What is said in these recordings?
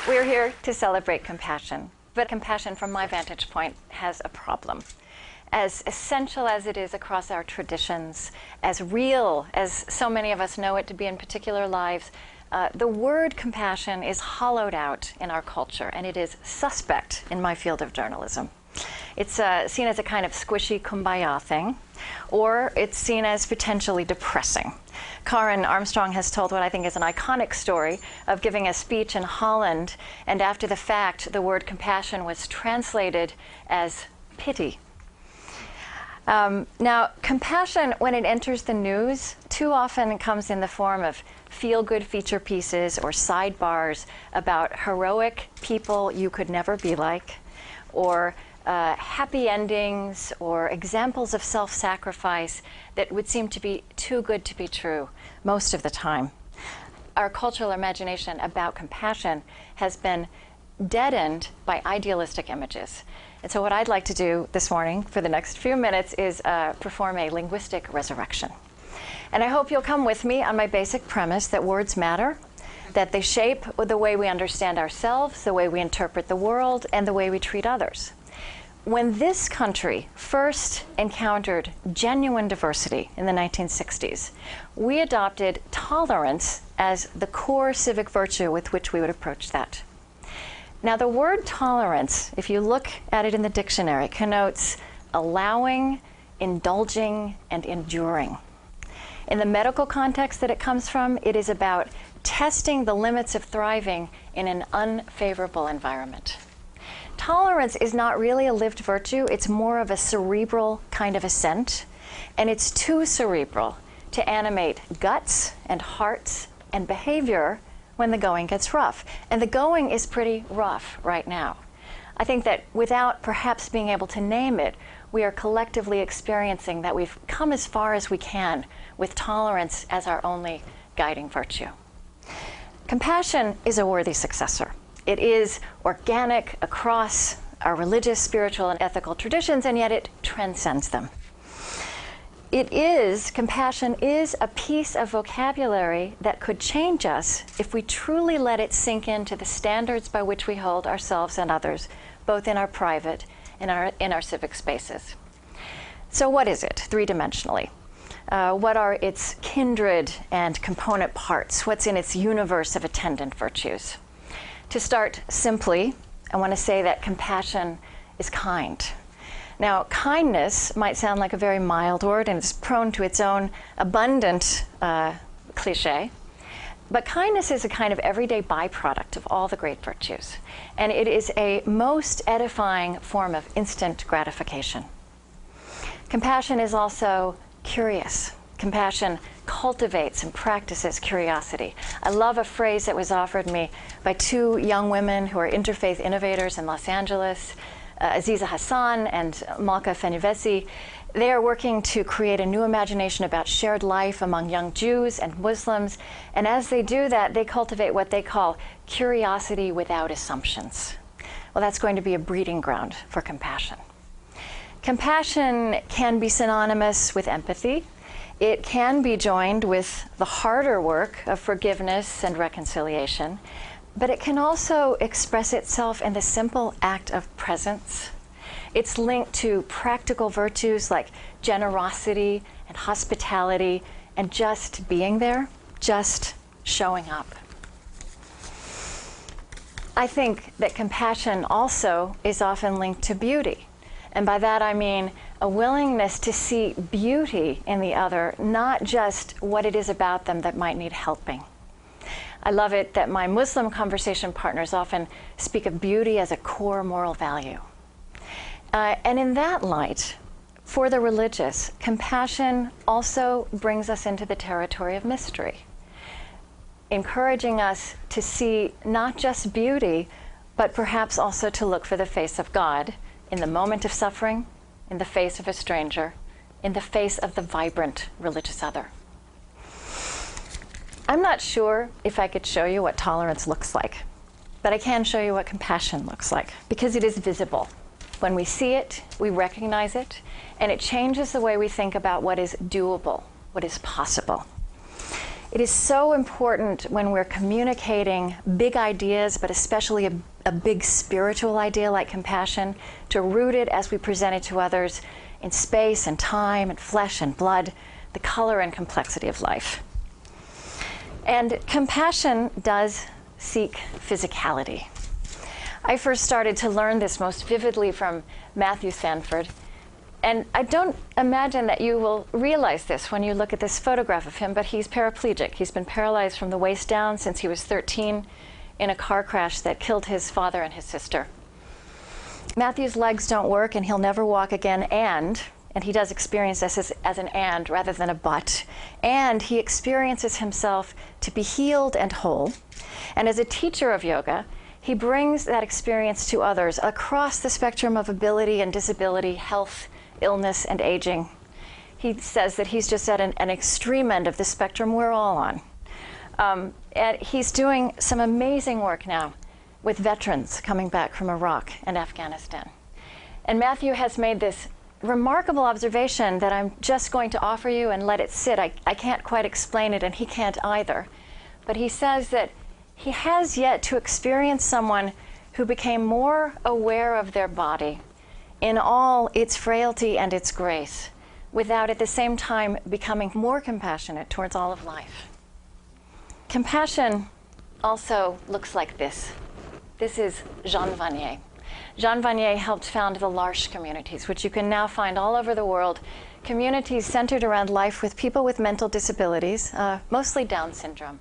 We're here to celebrate compassion, but compassion from my vantage point has a problem. As essential as it is across our traditions, as real as so many of us know it to be in particular lives, the word compassion is hollowed out in our culture, and it is suspect in my field of journalism. It's seen as a kind of squishy kumbaya thing, or it's seen as potentially depressing. Karen Armstrong has told what I think is an iconic story of giving a speech in Holland, and after the fact, the word compassion was translated as pity. Now, compassion, when it enters the news, too often comes in the form of feel-good feature pieces or sidebars about heroic people you could never be like, or happy endings, or examples of self-sacrifice that would seem to be too good to be true most of the time. Our cultural imagination about compassion has been deadened by idealistic images. And so what I'd like to do this morning for the next few minutes is perform a linguistic resurrection. And I hope you'll come with me on my basic premise that words matter, that they shape the way we understand ourselves, the way we interpret the world, and the way we treat others. When this country first encountered genuine diversity in the 1960s, we adopted tolerance as the core civic virtue with which we would approach that. Now, the word tolerance, if you look at it in the dictionary, connotes allowing, indulging, and enduring. In the medical context that it comes from, it is about testing the limits of thriving in an unfavorable environment. Tolerance is not really a lived virtue, it's more of a cerebral kind of assent, and it's too cerebral to animate guts and hearts and behavior when the going gets rough. And the going is pretty rough right now. I think that without perhaps being able to name it, we are collectively experiencing that we've come as far as we can with tolerance as our only guiding virtue. Compassion is a worthy successor. It is organic across our religious, spiritual, and ethical traditions, and yet it transcends them. Compassion is a piece of vocabulary that could change us if we truly let it sink into the standards by which we hold ourselves and others, both in our private and in our civic spaces. So what is it, three-dimensionally? What are its kindred and component parts? What's in its universe of attendant virtues? To start simply, I want to say that compassion is kind. Now, kindness might sound like a very mild word, and it's prone to its own abundant cliche. But kindness is a kind of everyday byproduct of all the great virtues. And it is a most edifying form of instant gratification. Compassion is also curious. Compassion cultivates and practices curiosity. I love a phrase that was offered me by two young women who are interfaith innovators in Los Angeles, Aziza Hassan and Malka Fenyvesi. They are working to create a new imagination about shared life among young Jews and Muslims. And as they do that, they cultivate what they call curiosity without assumptions. Well, that's going to be a breeding ground for compassion. Compassion can be synonymous with empathy. It can be joined with the harder work of forgiveness and reconciliation, but it can also express itself in the simple act of presence. It's linked to practical virtues like generosity and hospitality and just being there, just showing up. I think that compassion also is often linked to beauty. And by that I mean a willingness to see beauty in the other, not just what it is about them that might need helping. I love it that my Muslim conversation partners often speak of beauty as a core moral value. And in that light, for the religious, compassion also brings us into the territory of mystery, encouraging us to see not just beauty, but perhaps also to look for the face of God in the moment of suffering, in the face of a stranger, in the face of the vibrant religious other. I'm not sure if I could show you what tolerance looks like. but I can show you what compassion looks like, because it is visible. When we see it, we recognize it, and it changes the way we think about what is doable, what is possible. It is so important when we're communicating big ideas, but especially a big spiritual idea like compassion, to root it as we present it to others in space and time and flesh and blood, the color and complexity of life. And compassion does seek physicality. I first started to learn this most vividly from Matthew Sanford. And I don't imagine that you will realize this when you look at this photograph of him, but he's paraplegic. He's been paralyzed from the waist down since he was 13 in a car crash that killed his father and his sister. Matthew's legs don't work and he'll never walk again, and he does experience this as an and rather than a but, and he experiences himself to be healed and whole. And as a teacher of yoga, he brings that experience to others across the spectrum of ability and disability, health, illness, and aging. He says that he's just at an extreme end of the spectrum we're all on. And he's doing some amazing work now with veterans coming back from Iraq and Afghanistan. And Matthew has made this remarkable observation that I'm just going to offer you and let it sit. I can't quite explain it, and he can't either. But he says that he has yet to experience someone who became more aware of their body in all its frailty and its grace, without at the same time becoming more compassionate towards all of life. Compassion also looks like this. This is Jean Vanier. Jean Vanier helped found the L'Arche communities, which you can now find all over the world, communities centered around life with people with mental disabilities, mostly Down syndrome.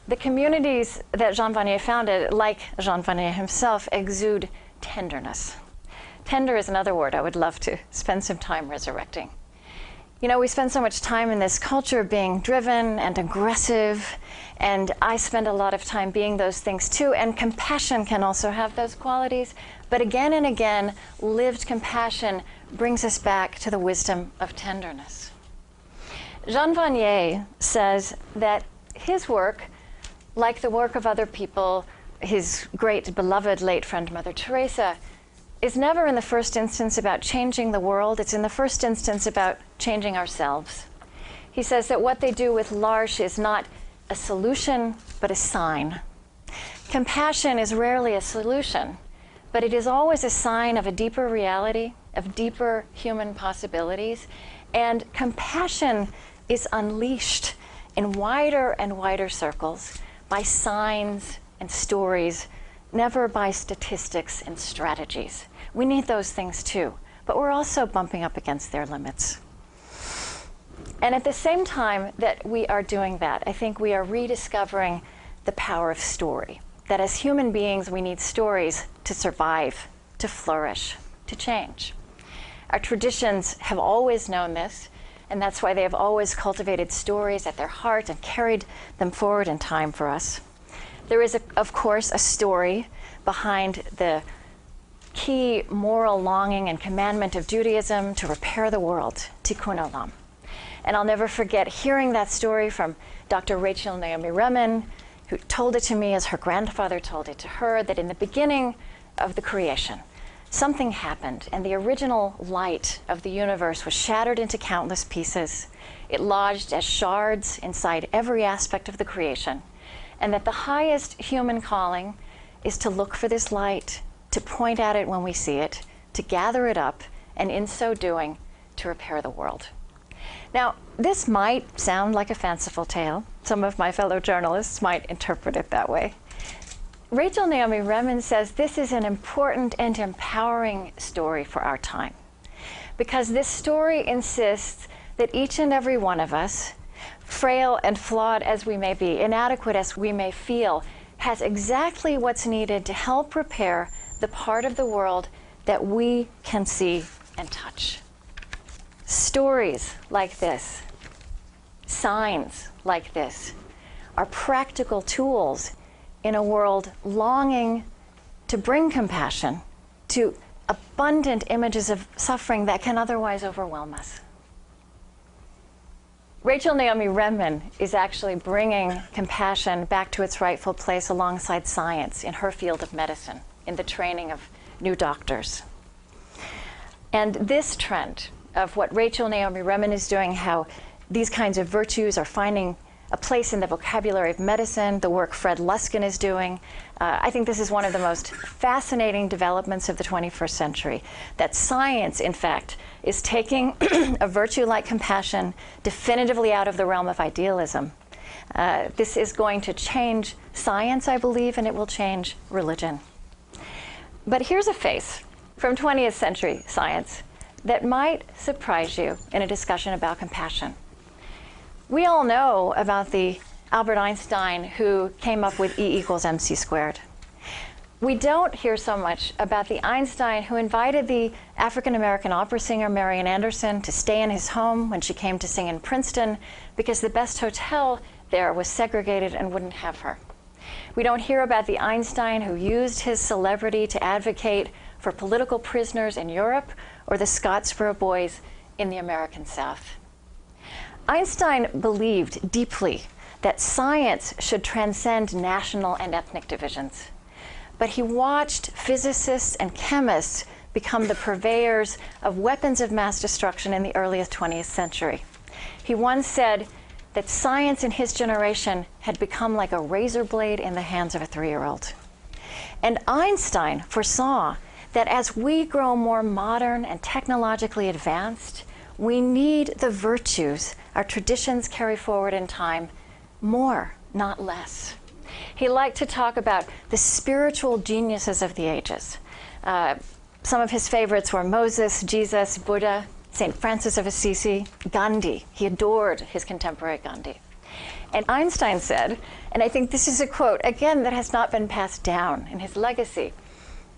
The communities that Jean Vanier founded, like Jean Vanier himself, exude tenderness. Tender is another word I would love to spend some time resurrecting. You know, we spend so much time in this culture being driven and aggressive, and I spend a lot of time being those things too, and compassion can also have those qualities, but again and again, lived compassion brings us back to the wisdom of tenderness. Jean Vanier says that his work, like the work of other people, his great beloved late friend Mother Teresa, is never in the first instance about changing the world. It's in the first instance about changing ourselves. He says that what they do with L'Arche is not a solution, but a sign. Compassion is rarely a solution, but it is always a sign of a deeper reality, of deeper human possibilities. And compassion is unleashed in wider and wider circles by signs and stories, never by statistics and strategies. We need those things too, but we're also bumping up against their limits. And at the same time that we are doing that, I think we are rediscovering the power of story. That as human beings, we need stories to survive, to flourish, to change. Our traditions have always known this, and that's why they have always cultivated stories at their heart and carried them forward in time for us. There is, of course, a story behind the key moral longing and commandment of Judaism to repair the world, tikkun olam. And I'll never forget hearing that story from Dr. Rachel Naomi Remen, who told it to me as her grandfather told it to her, that in the beginning of the creation, something happened, and the original light of the universe was shattered into countless pieces. It lodged as shards inside every aspect of the creation, and that the highest human calling is to look for this light, to point at it when we see it, to gather it up, and in so doing, to repair the world. Now, this might sound like a fanciful tale. Some of my fellow journalists might interpret it that way. Rachel Naomi Remen says this is an important and empowering story for our time, because this story insists that each and every one of us, frail and flawed as we may be, inadequate as we may feel, has exactly what's needed to help repair the part of the world that we can see and touch. Stories like this, signs like this, are practical tools in a world longing to bring compassion to abundant images of suffering that can otherwise overwhelm us. Rachel Naomi Remen is actually bringing compassion back to its rightful place alongside science in her field of medicine, in the training of new doctors. And this trend of what Rachel Naomi Remen is doing, how these kinds of virtues are finding a place in the vocabulary of medicine, the work Fred Luskin is doing, I think this is one of the most fascinating developments of the 21st century, that science, in fact, is taking a virtue like compassion definitively out of the realm of idealism. This is going to change science, I believe, and it will change religion. But here's a face from 20th century science that might surprise you in a discussion about compassion. We all know about the Albert Einstein who came up with E equals mc squared. We don't hear so much about the Einstein who invited the African-American opera singer Marian Anderson to stay in his home when she came to sing in Princeton because the best hotel there was segregated and wouldn't have her. We don't hear about the Einstein who used his celebrity to advocate for political prisoners in Europe or the Scottsboro Boys in the American South. Einstein believed deeply that science should transcend national and ethnic divisions. But he watched physicists and chemists become the purveyors of weapons of mass destruction in the earliest 20th century. He once said that science in his generation had become like a razor blade in the hands of a 3-year-old. And Einstein foresaw that as we grow more modern and technologically advanced, we need the virtues our traditions carry forward in time more, not less. He liked to talk about the spiritual geniuses of the ages. Some of his favorites were Moses, Jesus, Buddha, St. Francis of Assisi, Gandhi. He adored his contemporary Gandhi. And Einstein said, and I think this is a quote, again, that has not been passed down in his legacy,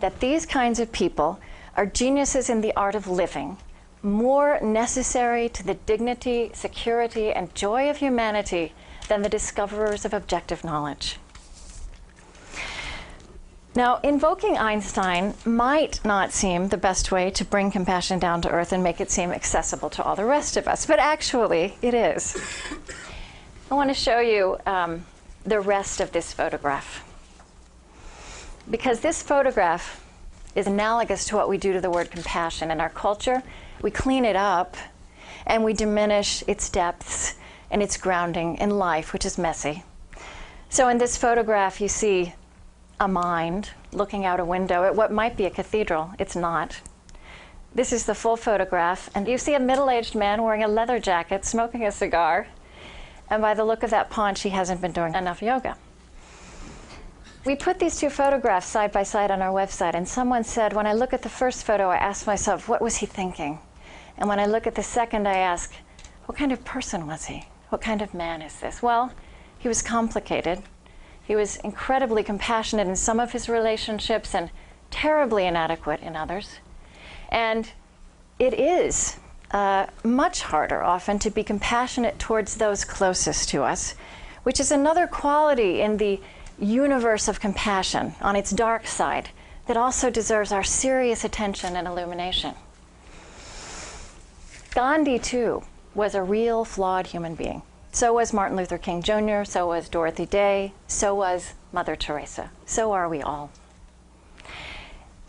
that these kinds of people are geniuses in the art of living, more necessary to the dignity, security, and joy of humanity than the discoverers of objective knowledge. Now, invoking Einstein might not seem the best way to bring compassion down to earth and make it seem accessible to all the rest of us, but actually it is. I want to show you the rest of this photograph, because this photograph is analogous to what we do to the word compassion in our culture. We clean it up and we diminish its depths and its grounding in life, which is messy. So in this photograph, you see a mind looking out a window at what might be a cathedral. It's not. This is the full photograph, and you see a middle-aged man wearing a leather jacket, smoking a cigar, and by the look of that paunch, he hasn't been doing enough yoga. We put these two photographs side by side on our website, and someone said, when I look at the first photo, I ask myself, what was he thinking? And when I look at the second, I ask, what kind of person was he? What kind of man is this? Well, he was complicated. He was incredibly compassionate in some of his relationships and terribly inadequate in others. And it is much harder often to be compassionate towards those closest to us, which is another quality in the universe of compassion on its dark side that also deserves our serious attention and illumination. Gandhi, too, was a real flawed human being. So was Martin Luther King Jr., so was Dorothy Day, so was Mother Teresa. So are we all.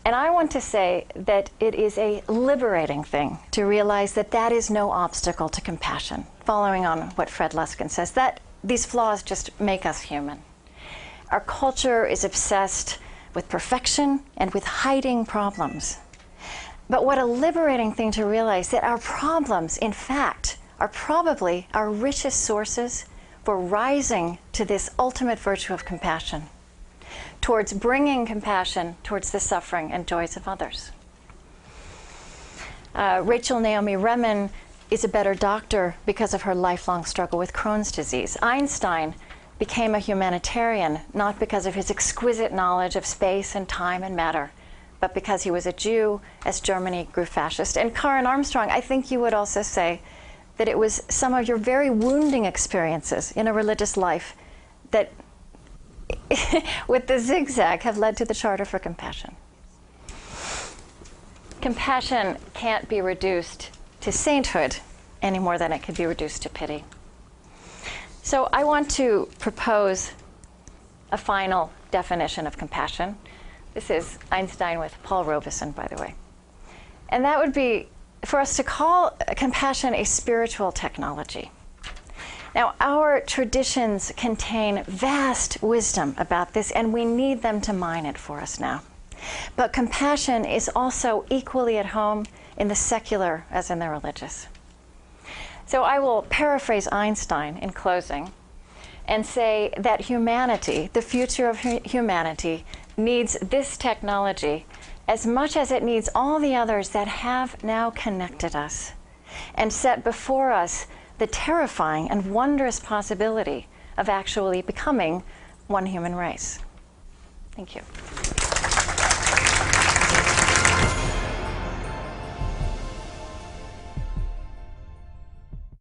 And I want to say that it is a liberating thing to realize that that is no obstacle to compassion, following on what Fred Luskin says, that these flaws just make us human. Our culture is obsessed with perfection and with hiding problems. But what a liberating thing to realize that our problems, in fact, are probably our richest sources for rising to this ultimate virtue of compassion, towards bringing compassion towards the suffering and joys of others. Rachel Naomi Remen is a better doctor because of her lifelong struggle with Crohn's disease. Einstein became a humanitarian not because of his exquisite knowledge of space and time and matter, but because he was a Jew as Germany grew fascist. And Karen Armstrong, I think you would also say that it was some of your very wounding experiences in a religious life that, with the zigzag, have led to the Charter for Compassion. Compassion can't be reduced to sainthood any more than it could be reduced to pity. So I want to propose a final definition of compassion. This is Einstein with Paul Robeson, by the way. And that would be for us to call compassion a spiritual technology. Now, our traditions contain vast wisdom about this, and we need them to mine it for us now. But compassion is also equally at home in the secular as in the religious. So I will paraphrase Einstein in closing and say that humanity, the future of humanity, needs this technology as much as it needs all the others that have now connected us and set before us the terrifying and wondrous possibility of actually becoming one human race. Thank you.